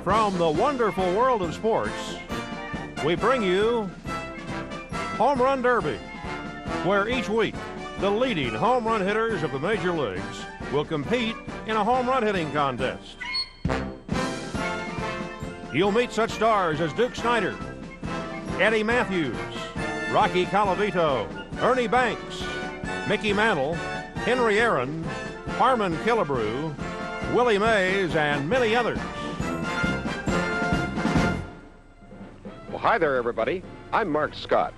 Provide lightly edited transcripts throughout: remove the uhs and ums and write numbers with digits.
From the wonderful world of sports, we bring you Home Run Derby, where each week the leading home run hitters of the major leagues will compete in a home run hitting contest. You'll meet such stars as Duke Snider, Eddie Matthews, Rocky Colavito, Ernie Banks, Mickey Mantle, Henry Aaron, Harmon Killebrew, Willie Mays, and many others. Well, hi there, everybody. I'm Mark Scott.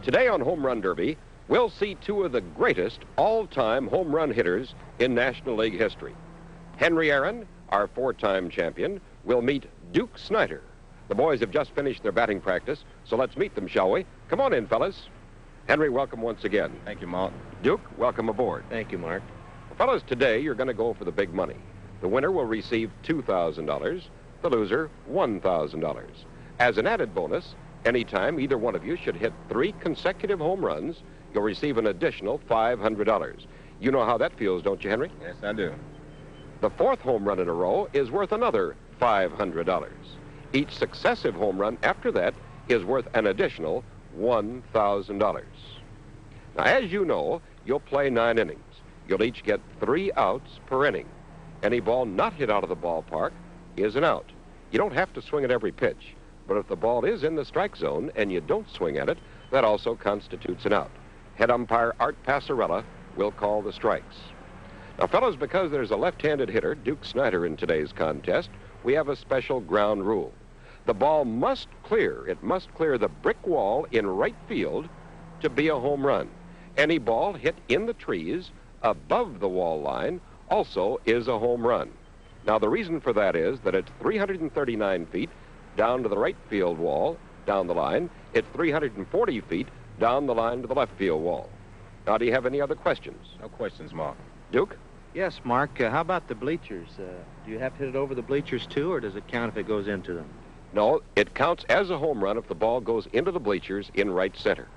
Today on Home Run Derby, we'll see two of the greatest all-time home run hitters in National League history. Henry Aaron, our four-time champion, will meet Duke Snider. The boys have just finished their batting practice, so let's meet them, shall we? Come on in, fellas. Henry, welcome once again. Thank you, Mark. Duke, welcome aboard. Thank you, Mark. Well, fellas, today you're going to go for the big money. The winner will receive $2,000, the loser $1,000. As an added bonus, anytime either one of you should hit 3 consecutive home runs, you'll receive an additional $500. You know how that feels, don't you, Henry? Yes, I do. The 4th home run in a row is worth another $500. Each successive home run after that is worth an additional $1,000. Now, as you know, you'll play 9 innings. You'll each get 3 outs per inning. Any ball not hit out of the ballpark is an out. You don't have to swing at every pitch, but if the ball is in the strike zone and you don't swing at it, that also constitutes an out. Head umpire Art Passarella will call the strikes. Now, fellas, because there's a left-handed hitter, Duke Snider, in today's contest, we have a special ground rule. The ball must clear. It must clear the brick wall in right field to be a home run. Any ball hit in the trees above the wall line also is a home run. Now, the reason for that is that it's 339 feet down to the right field wall, down the line. It's 340 feet down the line to the left field wall. Now, do you have any other questions? No questions, Mark. Duke? Yes, Mark. How about the bleachers? Do you have to hit it over the bleachers, too, or does it count if it goes into them? No, it counts as a home run if the ball goes into the bleachers in right center.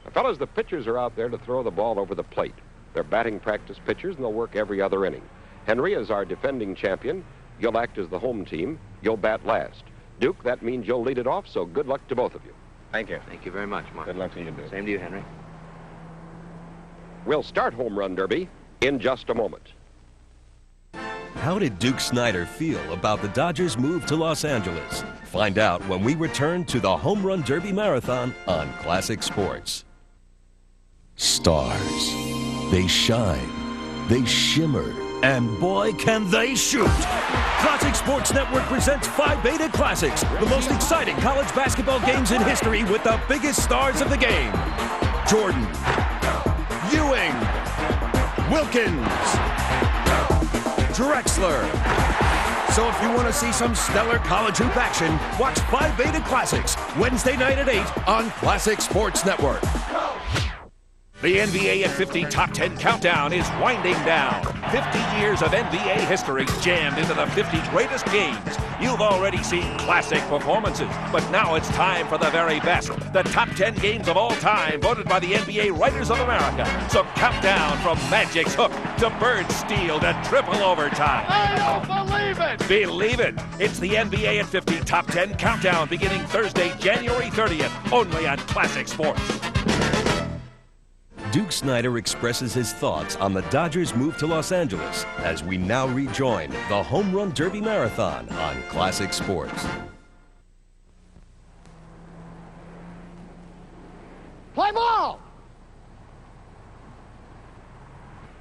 Now, fellas, the pitchers are out there to throw the ball over the plate. They're batting practice pitchers, and they'll work every other inning. Henry, as our defending champion, you'll act as the home team. You'll bat last. Duke, that means you'll lead it off, so good luck to both of you. Thank you. Thank you very much, Mark. Good luck to you, Duke. Same to you, Henry. We'll start Home Run Derby in just a moment. How did Duke Snider feel about the Dodgers' move to Los Angeles? Find out when we return to the Home Run Derby Marathon on Classic Sports. Stars. They shine. They shimmer. And boy, can they shoot! Classic Sports Network presents Phi Beta Classics, the most exciting college basketball games in history with the biggest stars of the game. Jordan, Ewing, Wilkins, Drexler. So if you want to see some stellar college hoop action, watch Phi Beta Classics, Wednesday night at 8 on Classic Sports Network. The NBA at 50 Top 10 Countdown is winding down. 50 years of NBA history jammed into the 50 greatest games. You've already seen classic performances, but now it's time for the very best. The top 10 games of all time voted by the NBA Writers of America. So count down from Magic's hook to Bird's steal to triple overtime. I don't believe it! Believe it. It's the NBA at 50 Top 10 Countdown beginning Thursday, January 30th, only on Classic Sports. Duke Snider expresses his thoughts on the Dodgers' move to Los Angeles as we now rejoin the Home Run Derby Marathon on Classic Sports. Play ball!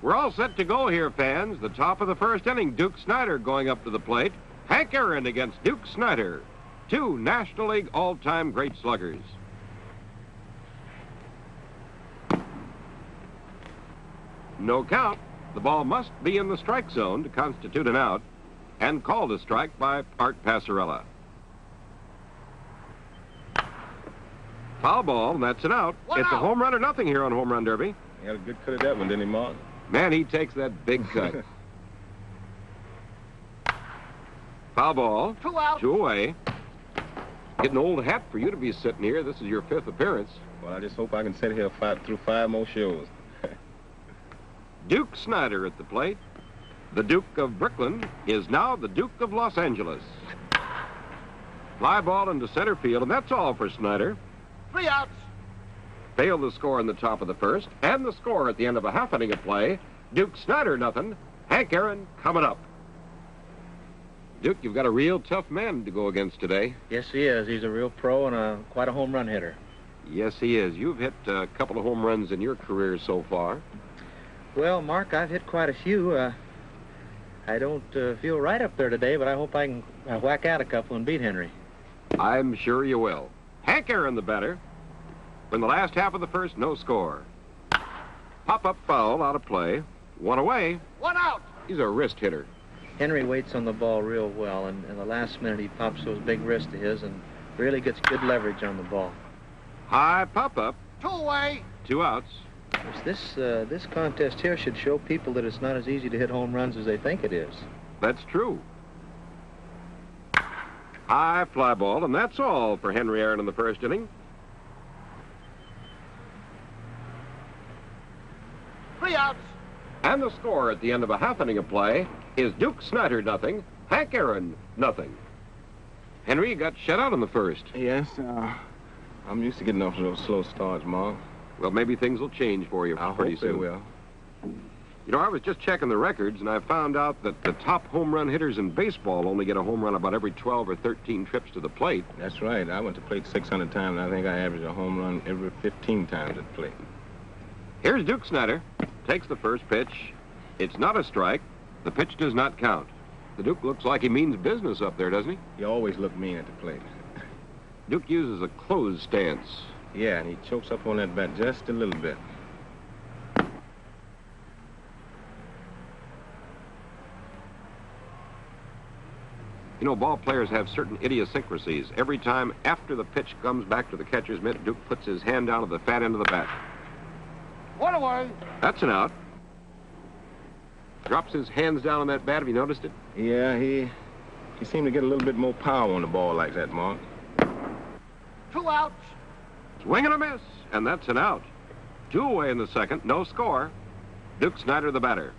We're all set to go here, fans. The top of the first inning, Duke Snider going up to the plate. Hank Aaron against Duke Snider, 2 National League all-time great sluggers. No count. The ball must be in the strike zone to constitute an out, and called a strike by Art Passarella. Foul ball, and that's an out. It's a home run or nothing here on Home Run Derby. He had a good cut of that one, didn't he, Mark? Man, he takes that big cut. Foul ball. 2 out. 2 away. Getting an old hat for you to be sitting here. This is your 5th appearance. Well, I just hope I can sit here through 5 more shows. Duke Snider at the plate. The Duke of Brooklyn is now the Duke of Los Angeles. Fly ball into center field, and that's all for Snider. 3 outs. Failed to score in the top of the first, and the score at the end of a half inning of play, Duke Snider nothing, Hank Aaron coming up. Duke, you've got a real tough man to go against today. Yes, he is. He's a real pro and quite a home run hitter. Yes, he is. You've hit a couple of home runs in your career so far. Well, Mark, I've hit quite a few. I don't feel right up there today, but I hope I can whack out a couple and beat Henry. I'm sure you will. Hank Aaron, the batter. In the last half of the first, no score. Pop-up foul, out of play. 1 away. 1 out. He's a wrist hitter. Henry waits on the ball real well, and in the last minute he pops those big wrists of his and really gets good leverage on the ball. High pop-up. 2 away. 2 outs. This contest here should show people that it's not as easy to hit home runs as they think it is. That's true. High fly ball, and that's all for Henry Aaron in the first inning. 3 outs. And the score at the end of a half inning of play is Duke Snider nothing, Hank Aaron nothing. Henry, you got shut out in the first. Yes, I'm used to getting off to those slow starts, Mark. Well, maybe things will change for you I pretty hope soon. they will. You know, I was just checking the records, and I found out that the top home run hitters in baseball only get a home run about every 12 or 13 trips to the plate. That's right. I went to plate 600 times, and I think I averaged a home run every 15 times at plate. Here's Duke Snider. Takes the first pitch. It's not a strike. The pitch does not count. The Duke looks like he means business up there, doesn't he? He always looked mean at the plate. Duke uses a closed stance. Yeah, and he chokes up on that bat just a little bit. You know, ball players have certain idiosyncrasies. Every time after the pitch comes back to the catcher's mitt, Duke puts his hand down to the fat end of the bat. 1 away. That's an out. Drops his hands down on that bat. Have you noticed it? Yeah, he seemed to get a little bit more power on the ball like that, Mark. 2 outs. Swing and a miss, and that's an out. 2 away in the second, no score. Duke Snider, the batter.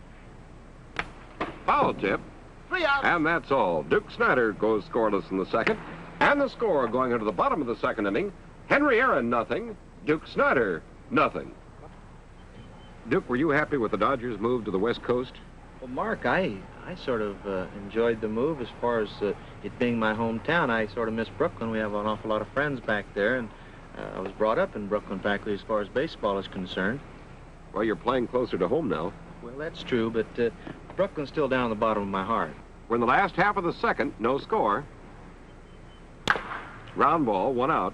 Foul tip. 3 outs. And that's all. Duke Snider goes scoreless in the second. And the score going into the bottom of the second inning, Henry Aaron nothing, Duke Snider nothing. Duke, were you happy with the Dodgers' move to the West Coast? Well, Mark, I sort of enjoyed the move as far as it being my hometown. I sort of miss Brooklyn. We have an awful lot of friends back there, and I was brought up in Brooklyn, practically, as far as baseball is concerned. Well, you're playing closer to home now. Well, that's true, but Brooklyn's still down the bottom of my heart. We're in the last half of the second, no score. Ground ball, 1 out.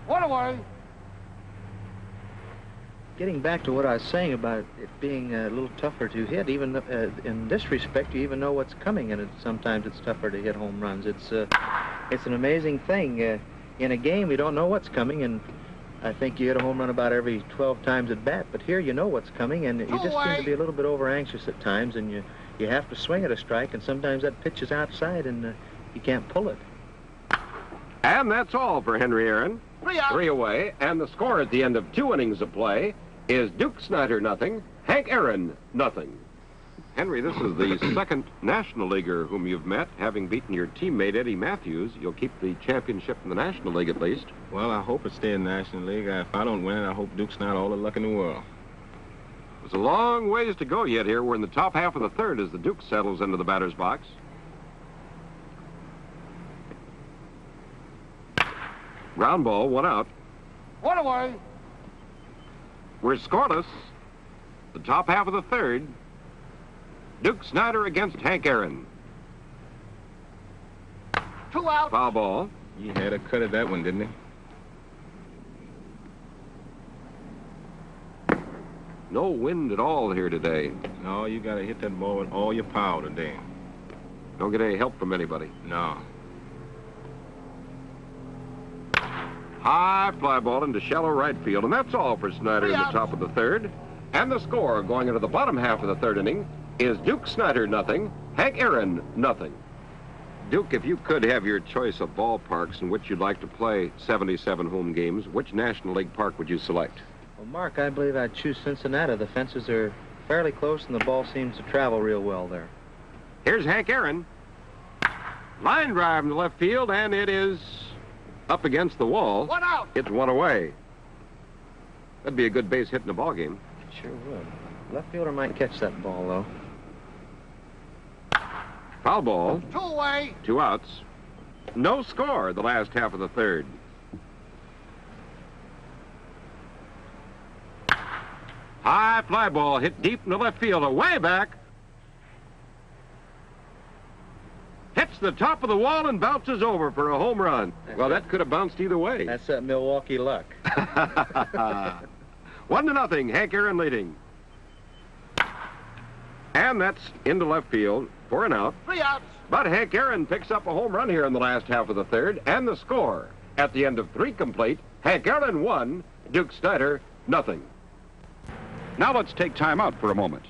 1 away. Getting back to what I was saying about it being a little tougher to hit, even in this respect, you even know what's coming, and sometimes it's tougher to hit home runs. It's an amazing thing. In a game, you don't know what's coming, and I think you hit a home run about every 12 times at bat. But here, you know what's coming, and you just seem to be a little bit over-anxious at times, and you have to swing at a strike, and sometimes that pitch is outside, and you can't pull it. And that's all for Henry Aaron. 3 outs. 3 away, and the score at the end of 2 innings of play is Duke Snider nothing, Hank Aaron nothing. Henry, this is the second National Leaguer whom you've met. Having beaten your teammate Eddie Matthews, you'll keep the championship in the National League at least. Well, I hope it stays in the National League. If I don't win it, I hope Duke's not all the luck in the world. There's a long ways to go yet here. We're in the top half of the third as the Duke settles into the batter's box. Ground ball, 1 out. 1 away. We're scoreless. The top half of the third. Duke Snider against Hank Aaron. 2 outs. Foul ball. He had a cut at that one, didn't he? No wind at all here today. No, you got to hit that ball with all your power today. Don't get any help from anybody. No. High fly ball into shallow right field, and that's all for Snider in the top of the third. And the score going into the bottom half of the third inning is Duke Snider nothing, Hank Aaron nothing. Duke, if you could have your choice of ballparks in which you'd like to play 77 home games, which National League park would you select? Well, Mark, I believe I'd choose Cincinnati. The fences are fairly close, and the ball seems to travel real well there. Here's Hank Aaron. Line drive in the left field, and it is up against the wall. 1 out. It's 1 away. That'd be a good base hit in the ball game. Sure would. Left fielder might catch that ball, though. Foul ball. 2 away. 2 outs. No score the last half of the third. High fly ball hit deep in the left field, away back. Hits the top of the wall and bounces over for a home run. Well, that could have bounced either way. That's that Milwaukee luck. 1-0, Hank Aaron leading. And that's into left field for an out. 3 outs. But Hank Aaron picks up a home run here in the last half of the third, and the score at the end of 3 complete, Hank Aaron 1, Duke Snider 0. Now let's take time out for a moment.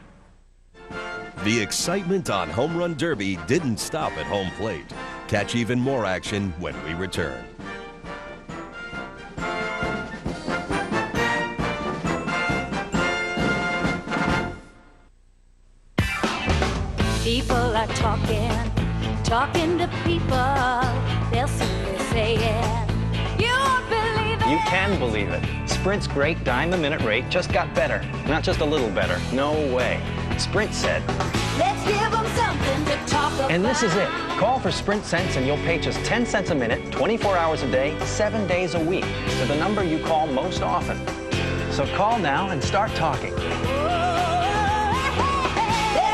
The excitement on Home Run Derby didn't stop at home plate. Catch even more action when we return. People are talking to people. They'll simply say it. You won't believe it. You can believe it. Sprint's great dime-a-minute rate just got better. Not just a little better. No way. Sprint said, Let's give them something to talk about. and this is it. Call for Sprint Cents and you'll pay just 10 cents a minute, 24 hours a day, 7 days a week to the number you call most often. So call now and start talking. There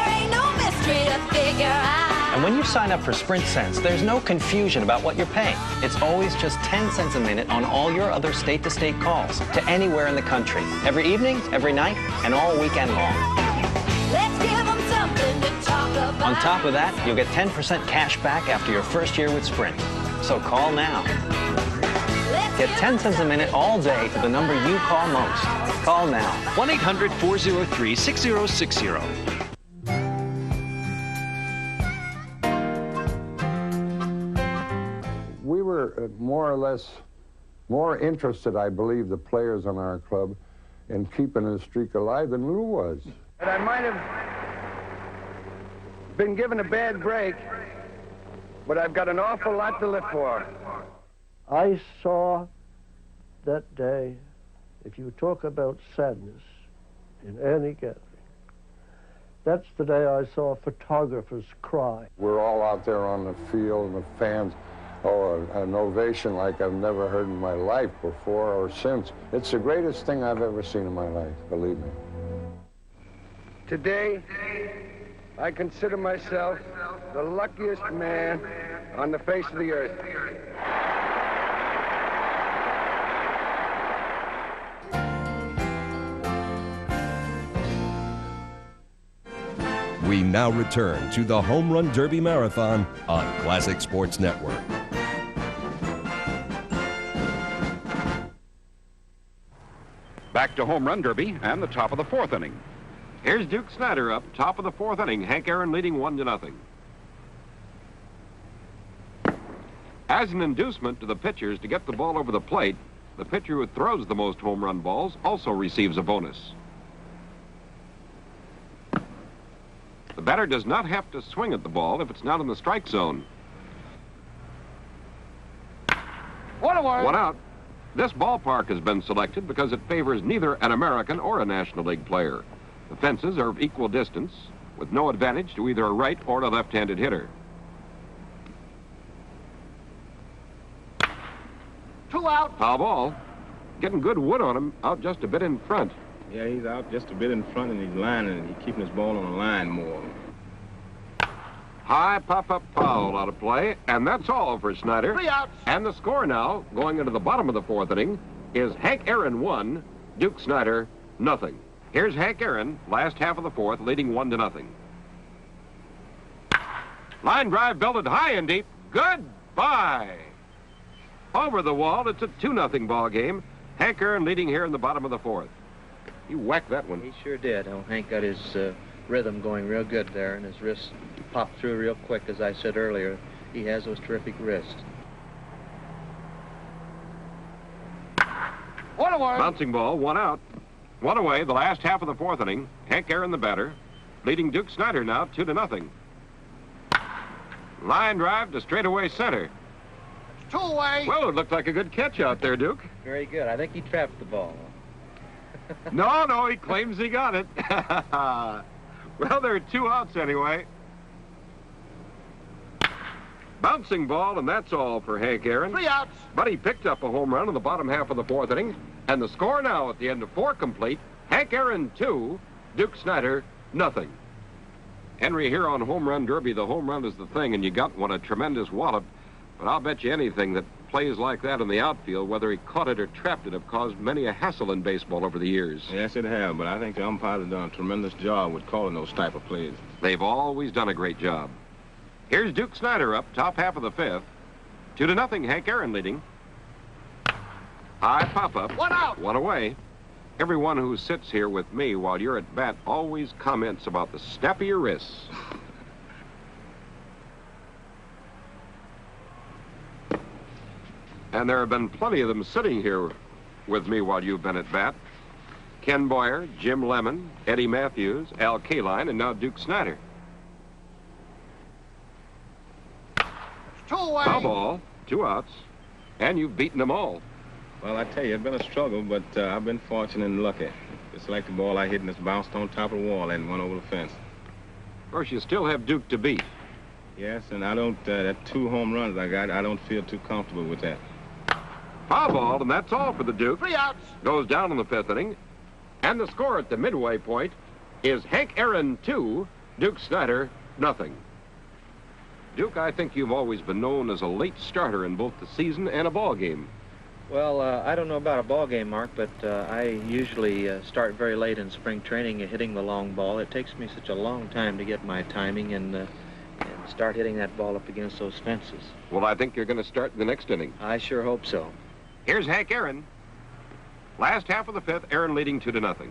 ain't no mystery to figure out. And when you sign up for Sprint Cents, there's no confusion about what you're paying. It's always just 10 cents a minute on all your other state-to-state calls to anywhere in the country. Every evening, every night, and all weekend long. Let's give them something to talk about. On top of that, you'll get 10% cash back after your first year with Sprint. So call now. Get 10 cents a minute all day to the number you call most. Call now. 1-800-403-6060. We were more or less more interested, I believe, the players on our club in keeping the streak alive than Lou was. And I might have been given a bad break, but I've got an awful lot to live for. I saw that day, if you talk about sadness in any gathering, that's the day I saw photographers cry. We're all out there on the field, and the fans, an ovation like I've never heard in my life before or since. It's the greatest thing I've ever seen in my life, believe me. Today, I consider myself the luckiest man on the face of the earth. We now return to the Home Run Derby Marathon on Classic Sports Network. Back to Home Run Derby and the top of the 4th inning. Here's Duke Snider up, top of the 4th inning. Hank Aaron leading 1-0. As an inducement to the pitchers to get the ball over the plate, the pitcher who throws the most home run balls also receives a bonus. The batter does not have to swing at the ball if it's not in the strike zone. 1 away. 1 out. This ballpark has been selected because it favors neither an American or a National League player. The fences are of equal distance, with no advantage to either a right or a left-handed hitter. 2 out. Foul ball. Getting good wood on him, out just a bit in front. Yeah, he's out just a bit in front, and he's lining, and he's keeping his ball on the line more. High pop-up foul out of play, and that's all for Snider. 3 outs. And the score now, going into the bottom of the 4th inning, is Hank Aaron 1, Duke Snider 0. Here's Hank Aaron, last half of the 4th, leading 1-0. Line drive belted high and deep. Goodbye. Over the wall, it's a 2-0 ball game. Hank Aaron leading here in the bottom of the 4th. You whacked that one. He sure did. Oh, Hank got his rhythm going real good there, and his wrist popped through real quick, as I said earlier. He has those terrific wrists. 1 away. Bouncing ball, 1 out. 1 away, the last half of the 4th inning. Hank Aaron the batter, leading Duke Snider now 2-0. Line drive to straightaway center. Two away. Well, it looked like a good catch out there, Duke. Very good. I think he trapped the ball. No, he claims he got it. Well, there are 2 outs anyway. Bouncing ball, and that's all for Hank Aaron. 3 outs. But he picked up a home run in the bottom half of the 4th inning. And the score now at the end of 4 complete, Hank Aaron 2, Duke Snider nothing. Henry, here on Home Run Derby, the home run is the thing, and you got one, a tremendous wallop. But I'll bet you anything that plays like that in the outfield, whether he caught it or trapped it, have caused many a hassle in baseball over the years. Yes, it has, but I think the umpires have done a tremendous job with calling those type of plays. They've always done a great job. Here's Duke Snider up, top half of the 5th. 2-0, Hank Aaron leading. High pop-up. 1 out. 1 away. Everyone who sits here with me while you're at bat always comments about the snap of your wrists. And there have been plenty of them sitting here with me while you've been at bat. Ken Boyer, Jim Lemon, Eddie Matthews, Al Kaline, and now Duke Snider. 2 away. Foul ball, 2 outs, and you've beaten them all. Well, I tell you, it's been a struggle, but I've been fortunate and lucky. It's like the ball I hit and it's bounced on top of the wall and went over the fence. Of course, you still have Duke to beat. Yes, and I don't, that 2 home runs I got, I don't feel too comfortable with that. Foul ball, and that's all for the Duke. 3 outs. Goes down in the 5th inning. And the score at the midway point is Hank Aaron 2, Duke Snider nothing. Duke, I think you've always been known as a late starter in both the season and a ball game. Well, I don't know about a ball game, Mark, but I usually start very late in spring training hitting the long ball. It takes me such a long time to get my timing and start hitting that ball up against those fences. Well, I think you're going to start in the next inning. I sure hope so. Here's Hank Aaron. Last half of the 5th, Aaron leading 2-0.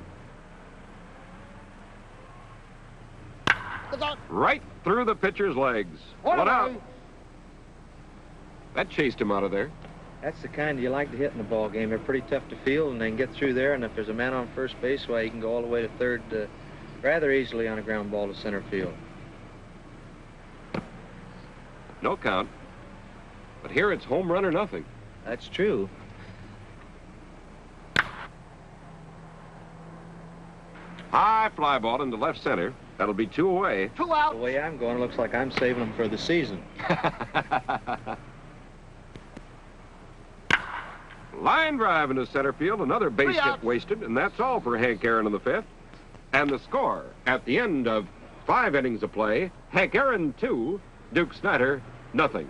Right through the pitcher's legs. 1 out. That chased him out of there. That's the kind you like to hit in a ball game. They're pretty tough to field, and they can get through there, and if there's a man on first base, well, you can go all the way to third rather easily on a ground ball to center field. No count. But here it's home run or nothing. That's true. High fly ball into left center. That'll be 2 away. 2 out. The way I'm going, it looks like I'm saving them for the season. Line drive into center field, another base hit wasted, and that's all for Hank Aaron in the 5th. And the score at the end of 5 innings of play, Hank Aaron 2, Duke Snider nothing.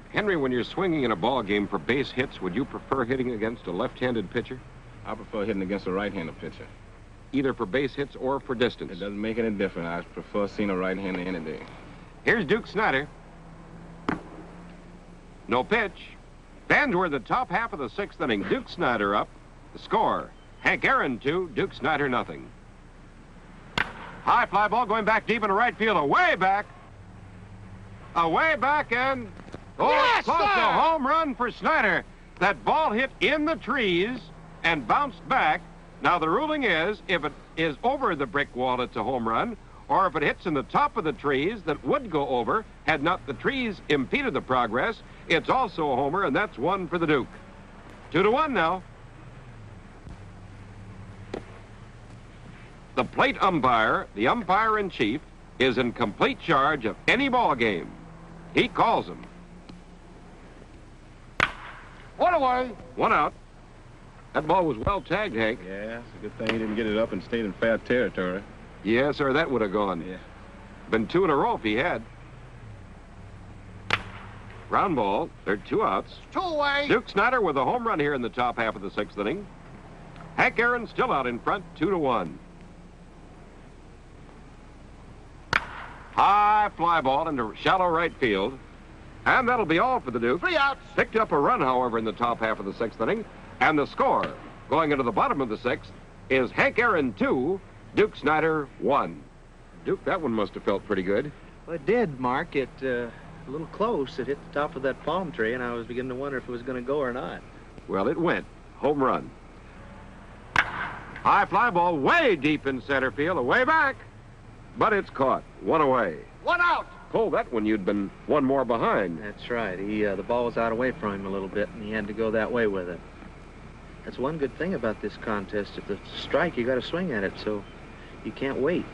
Henry, when you're swinging in a ball game for base hits, would you prefer hitting against a left-handed pitcher? I prefer hitting against a right-handed pitcher. Either for base hits or for distance? It doesn't make any difference. I prefer seeing a right-hander any day. Here's Duke Snider. No pitch. Fans were the top half of the 6th inning. Duke Snider up. The score, Hank Aaron 2, Duke Snider nothing. High fly ball going back deep into right field. Away back, and Yes, close sir! to home run for Snider. That ball hit in the trees and bounced back. Now the ruling is, if it is over the brick wall, it's a home run, or if it hits in the top of the trees that would go over, had not the trees impeded the progress, it's also a homer, and that's 1 for the Duke. 2-1 now. The plate umpire, the umpire-in-chief, is in complete charge of any ball game. He calls them. 1 away. 1 out. That ball was well tagged, Hank. Yeah, it's a good thing he didn't get it up and stayed in fair territory. Yes, sir, that would have gone. Yeah. Been 2 in a row if he had. Ground ball. There are 2 outs. 2 away. Duke Snider with a home run here in the top half of the 6th inning. Hank Aaron still out in front, 2-1. High fly ball into shallow right field. And that'll be all for the Duke. 3 outs. Picked up a run, however, in the top half of the 6th inning. And the score, going into the bottom of the 6th, is Hank Aaron 2, Duke Snider 1. Duke, that one must have felt pretty good. Well, it did, Mark. It a little close. It hit the top of that palm tree, and I was beginning to wonder if it was going to go or not. Well, it went. Home run. High fly ball way deep in center field. Away back. but it's caught. One away. One out. Pull that one, you'd been one more behind. That's right. The ball was out away from him a little bit, and he had to go that way with it. That's one good thing about this contest. If it's a strike, you got to swing at it, so you can't wait.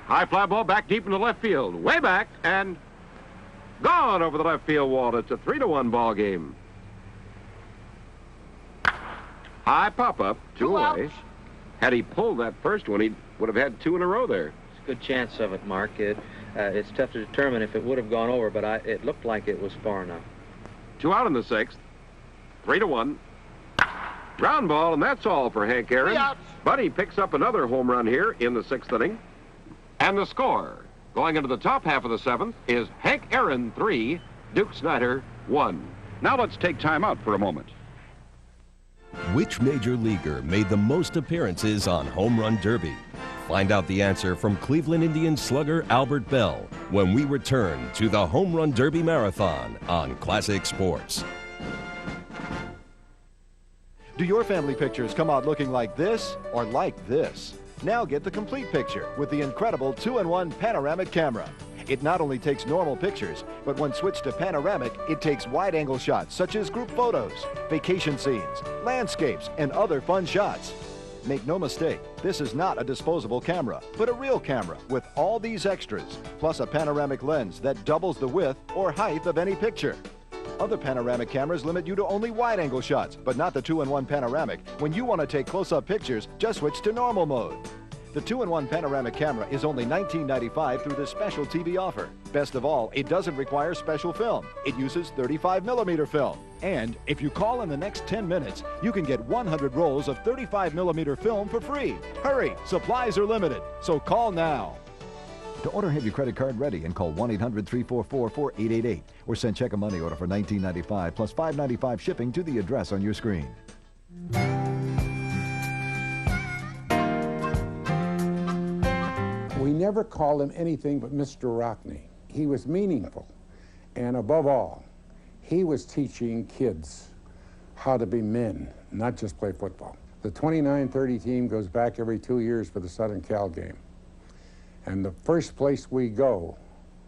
High fly ball back deep into left field. Way back, and gone over the left field wall. It's a 3-1 ball game. High pop-up, two away. Had he pulled that first one, he would have had 2 in a row there. It's a good chance of it, Mark. It's tough to determine if it would have gone over, but it looked like it was far enough. 2 out in the 6th. 3-1. Ground ball, and that's all for Hank Aaron. But he picks up another home run here in the 6th inning. And the score, going into the top half of the 7th, is Hank Aaron 3, Duke Snider 1. Now let's take time out for a moment. Which major leaguer made the most appearances on Home Run Derby? Find out the answer from Cleveland Indians slugger Albert Belle when we return to the Home Run Derby Marathon on Classic Sports. Do your family pictures come out looking like this or like this? Now get the complete picture with the incredible 2-in-1 panoramic camera. It not only takes normal pictures, but when switched to panoramic, it takes wide-angle shots such as group photos, vacation scenes, landscapes, and other fun shots. Make no mistake, this is not a disposable camera, but a real camera with all these extras, plus a panoramic lens that doubles the width or height of any picture. Other panoramic cameras limit you to only wide-angle shots, but not the 2-in-1 panoramic. When you want to take close-up pictures, just switch to normal mode. The 2-in-1 panoramic camera is only $19.95 through this special TV offer. Best of all, it doesn't require special film. It uses 35mm film. And if you call in the next 10 minutes, you can get 100 rolls of 35mm film for free. Hurry, supplies are limited, so call now. To order, have your credit card ready and call 1-800-344-4888 or send check a money order for $19.95 plus $5.95 shipping to the address on your screen. We never called him anything but Mr. Rockney. He was meaningful, and above all, he was teaching kids how to be men, not just play football. The 29-30 team goes back every 2 years for the Southern Cal game. And the first place we go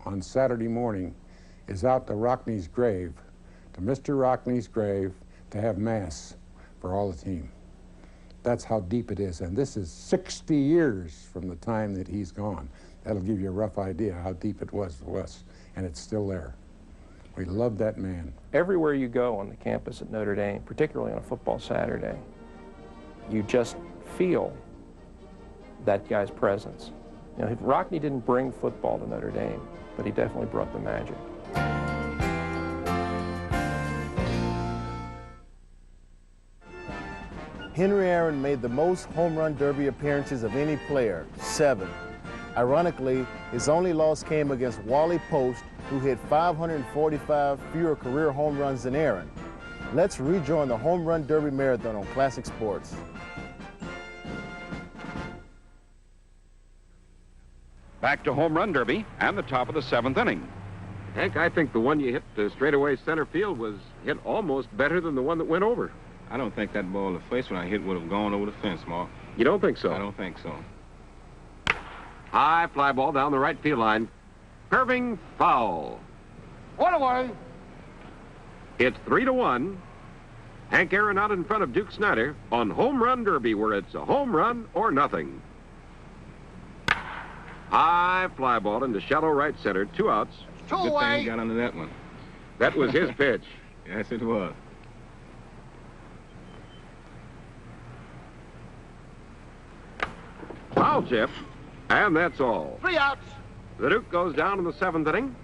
on Saturday morning is out to Rockney's grave, to Mr. Rockney's grave, to have Mass for all the team. That's how deep it is. And this is 60 years from the time that he's gone. That'll give you a rough idea how deep it was to us. And it's still there. We love that man. Everywhere you go on the campus at Notre Dame, particularly on a football Saturday, you just feel that guy's presence. You know, Rockney didn't bring football to Notre Dame, but he definitely brought the magic. Henry Aaron made the most home run derby appearances of any player, 7. Ironically, his only loss came against Wally Post, who hit 545 fewer career home runs than Aaron. Let's rejoin the Home Run Derby Marathon on Classic Sports. Back to Home Run Derby and the top of the 7th inning. Hank, I think the one you hit straightaway center field was hit almost better than the one that went over. I don't think that ball, the first one I hit, would have gone over the fence, Mark. You don't think so? I don't think so. High fly ball down the right field line. Curving foul. One away. It's 3-1. Hank Aaron out in front of Duke Snider on Home Run Derby, where it's a home run or nothing. High fly ball into shallow right center, 2 outs. Good thing he got under that one. That was his pitch. Yes, it was. Foul tip, and that's all. 3 outs. The Duke goes down in the 7th inning,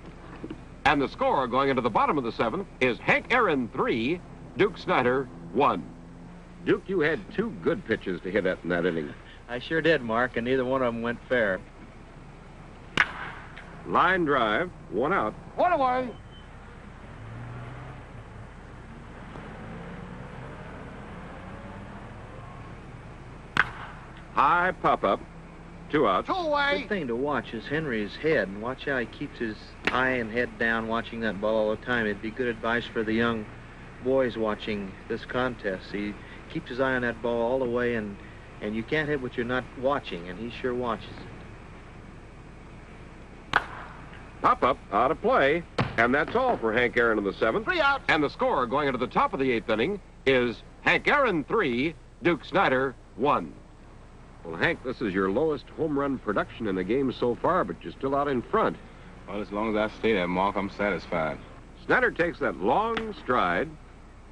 and the score going into the bottom of the 7th is Hank Aaron 3, Duke Snider 1. Duke, you had 2 good pitches to hit at in that inning. I sure did, Mark, and neither one of them went fair. Line drive, 1 out. One away. High pop-up, 2 outs. 2 away. Good thing to watch is Henry's head, and watch how he keeps his eye and head down watching that ball all the time. It'd be good advice for the young boys watching this contest. He keeps his eye on that ball all the way, and you can't hit what you're not watching, and he sure watches it. Pop-up out of play. And that's all for Hank Aaron in the 7th. 3 outs. And the score going into the top of the 8th inning is Hank Aaron 3, Duke Snider 1. Well, Hank, this is your lowest home run production in the game so far, but you're still out in front. Well, as long as I stay there, Mark, I'm satisfied. Snider takes that long stride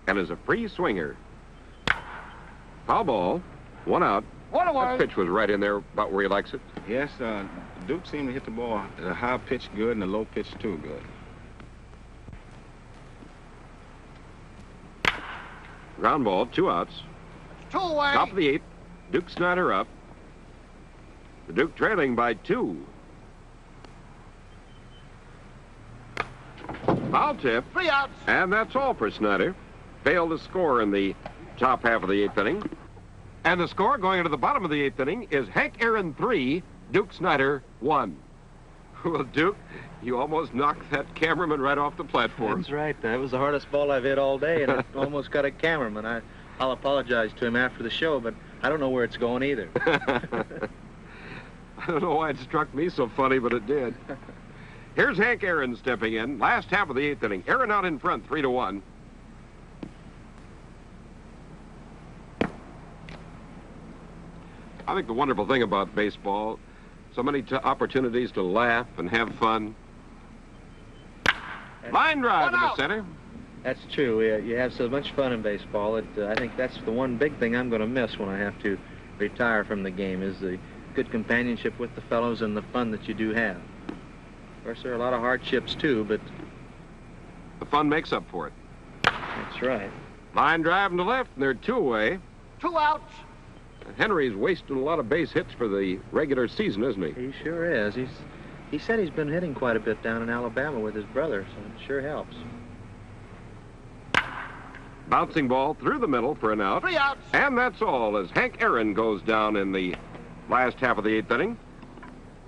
and is a free swinger. Foul ball, 1 out. One away. That pitch was right in there about where he likes it. Yes, Duke seemed to hit the ball, the high pitch good and the low pitch too good. Ground ball, 2 outs. 2 away. Top of the 8th, Duke Snider up. The Duke trailing by 2. Foul tip. 3 outs. And that's all for Snider. Failed to score in the top half of the 8th inning. And the score going into the bottom of the 8th inning is Hank Aaron 3, Duke Snider 1. Well, Duke, you almost knocked that cameraman right off the platform. That's right. That was the hardest ball I've hit all day, and it almost got a cameraman. I'll apologize to him after the show, but I don't know where it's going either. I don't know why it struck me so funny, but it did. Here's Hank Aaron stepping in. Last half of the 8th inning. Aaron out in front, 3-1. I think the wonderful thing about baseball, so many opportunities to laugh and have fun. Line drive in the center. That's true. You have so much fun in baseball. I think that's the one big thing I'm going to miss when I have to retire from the game is the good companionship with the fellows and the fun that you do have. Of course, there are a lot of hardships, too, but the fun makes up for it. That's right. Line drive in the left, and they're 2 away. 2 outs. Henry's wasting a lot of base hits for the regular season, isn't he? He sure is. He said he's been hitting quite a bit down in Alabama with his brother, so it sure helps. Bouncing ball through the middle for an out. 3 outs. And that's all as Hank Aaron goes down in the last half of the 8th inning.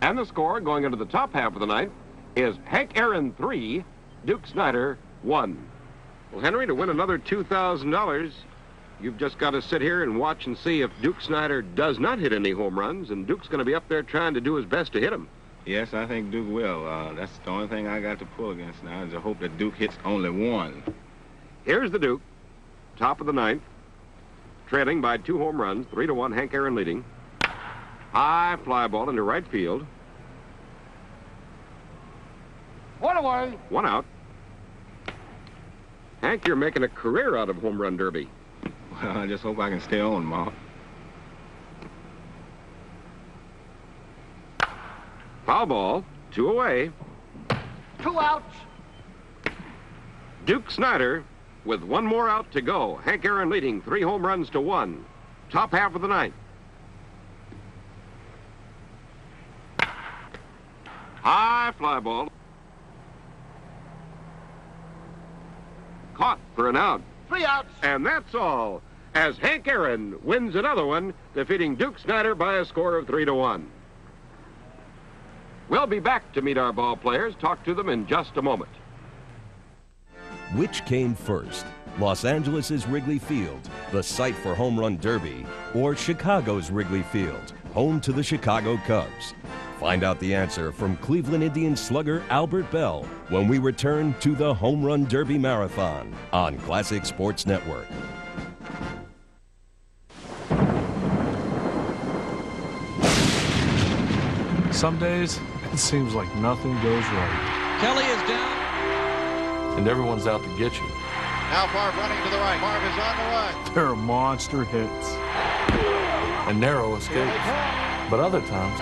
And the score going into the top half of the 9th is Hank Aaron 3, Duke Snider 1. Well, Henry, to win another $2,000, you've just got to sit here and watch and see if Duke Snider does not hit any home runs, and Duke's going to be up there trying to do his best to hit them. Yes, I think Duke will. That's the only thing I got to pull against now is to hope that Duke hits only 1. Here's the Duke, top of the 9th, trailing by 2 home runs, 3-1, Hank Aaron leading. High fly ball into right field. 1 away. 1 out. Hank, you're making a career out of home run derby. Well, I just hope I can stay on, Mark. Foul ball, 2 away. 2 outs. Duke Snider with 1 more out to go. Hank Aaron leading 3 home runs to 1. Top half of the 9th. High fly ball. Caught for an out. 3 outs. And that's all as Hank Aaron wins another one, defeating Duke Snider by a score of 3-1. We'll be back to meet our ball players, talk to them in just a moment. Which came first? Los Angeles' Wrigley Field, the site for Home Run Derby, or Chicago's Wrigley Field, home to the Chicago Cubs? Find out the answer from Cleveland Indians slugger Albert Belle when we return to the Home Run Derby Marathon on Classic Sports Network. Some days, it seems like nothing goes right. Kelly is down. And everyone's out to get you. Now Marv running to the right. Marv is on the run. There are monster hits and narrow escapes. But other times,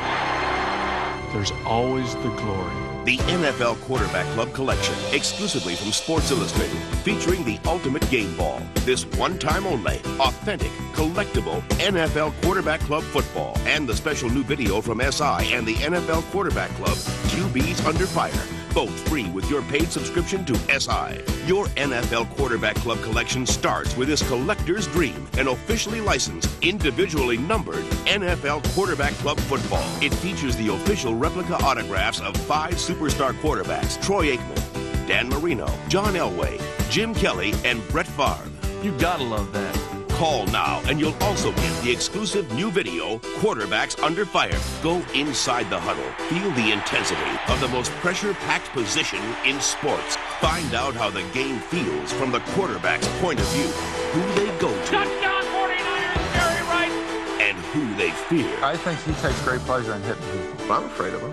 there's always the glory. The NFL Quarterback Club Collection, exclusively from Sports Illustrated, featuring the ultimate game ball. This one-time only, authentic, collectible NFL Quarterback Club football. And the special new video from SI and the NFL Quarterback Club, QBs Under Fire. Both free with your paid subscription to SI. Your NFL Quarterback Club collection starts with this collector's dream, an officially licensed, individually numbered NFL Quarterback Club football. It features the official replica autographs of 5 superstar quarterbacks: Troy Aikman, Dan Marino, John Elway, Jim Kelly, and Brett Favre. You gotta love that. Call now and you'll also get the exclusive new video, Quarterbacks Under Fire. Go inside the huddle. Feel the intensity of the most pressure-packed position in sports. Find out how the game feels from the quarterback's point of view. Who they go to. Touchdown 49ers, Jerry Rice. And who they fear. I think he takes great pleasure in hitting people. I'm afraid of him.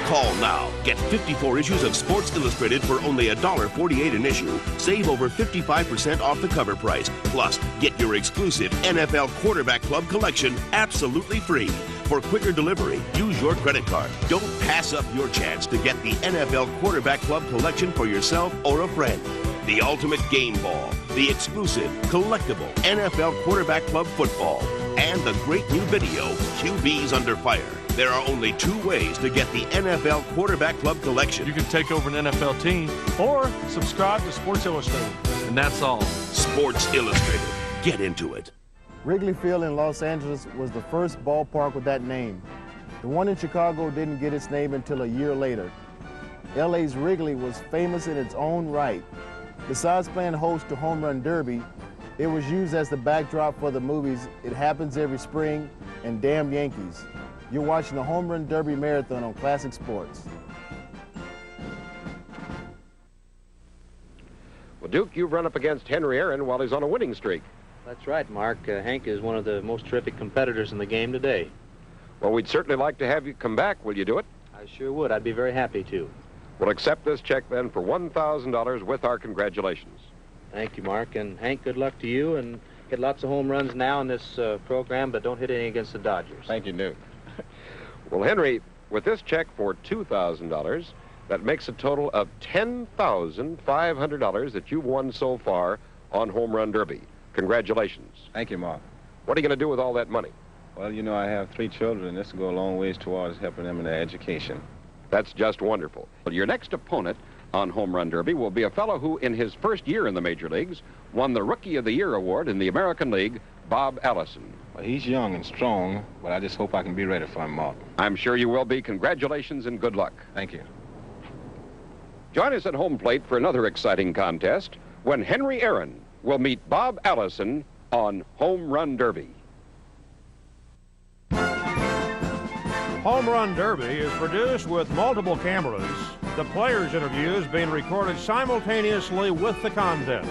Call now. Get 54 issues of Sports Illustrated for only $1.48 an issue. Save over 55% off the cover price. Plus, get your exclusive NFL Quarterback Club collection absolutely free. For quicker delivery, use your credit card. Don't pass up your chance to get the NFL Quarterback Club collection for yourself or a friend. The ultimate game ball, the exclusive, collectible NFL Quarterback Club football, and the great new video, QBs Under Fire. There are only two ways to get the NFL Quarterback Club collection. You can take over an NFL team or subscribe to Sports Illustrated. And that's all. Sports Illustrated. Get into it. Wrigley Field in Los Angeles was the first ballpark with that name. The one in Chicago didn't get its name until a year later. LA's Wrigley was famous in its own right. Besides playing host to Home Run Derby, it was used as the backdrop for the movies It Happens Every Spring and Damn Yankees. You're watching the Home Run Derby Marathon on Classic Sports. Well, Duke, you've run up against Henry Aaron while he's on a winning streak. That's right, Mark. Hank is one of the most terrific competitors in the game today. Well, we'd certainly like to have you come back. Will you do it? I sure would. I'd be very happy to. We'll accept this check then for $1,000 with our congratulations. Thank you, Mark. And Hank, good luck to you, and get lots of home runs now in this program, but don't hit any against the Dodgers. Thank you, Duke. Well, Henry, with this check for $2,000, that makes a total of $10,500 that you've won so far on Home Run Derby. Congratulations. Thank you, Mark. What are you going to do with all that money? Well, you know, I have 3 children, and this will go a long ways towards helping them in their education. That's just wonderful. Well, your next opponent on Home Run Derby will be a fellow who, in his first year in the major leagues, won the Rookie of the Year award in the American League, Bob Allison. Well, he's young and strong, but I just hope I can be ready for him, Mark. I'm sure you will be. Congratulations and good luck. Thank you. Join us at home plate for another exciting contest when Henry Aaron will meet Bob Allison on Home Run Derby. Home Run Derby is produced with multiple cameras, the players' interviews being recorded simultaneously with the contest.